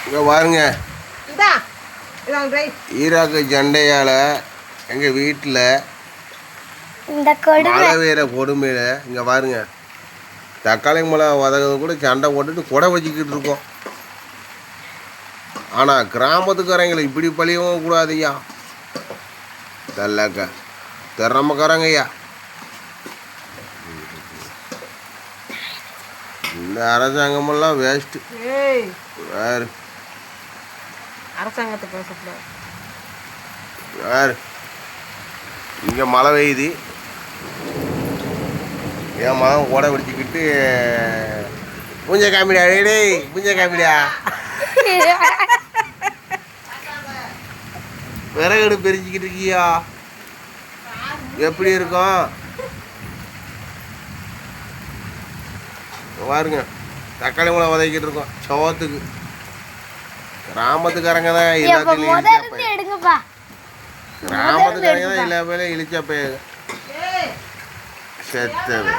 இங்கே பாருங்க, ஈராக்கு சண்டையால் எங்கள் வீட்டில் இந்த மழை பெய்கிற கொடுமையில் இங்கே பாருங்க, தக்காளி மிளகா வதக்கிறது கூட சண்டை போட்டுட்டு கொடை வச்சுக்கிட்டு இருக்கோம். ஆனால் கிராமத்துக்காரங்களை இப்படி பழியவும் கூடாதுய்யா. தல்லாக்கா திறமைக்காரங்கய்யா. இந்த அரசாங்கமெல்லாம் வேஸ்ட்டு. வேறு அரசாங்கத்தை பேசக்கூடாது. வேறு இங்கே மழை பெய்யுது, என் மகன் கூட பிடிச்சிக்கிட்டு பூஞ்சை காமிடா, டேய் பூஞ்சை காமிடா, விறகடு பெரிஞ்சிக்கிட்டு இருக்கியா, எப்படி இருக்கும் பாருங்க. தக்காளி மிளகா வதக்கிட்டு இருக்கோம் சோத்துக்கு. கிராமத்துக்காரங்க தான் எல்லாத்துலையும் எடுங்கப்பா. கிராமத்துக்காரங்க தான் எல்லா பேரும் இழிச்சப்ப செத்தது.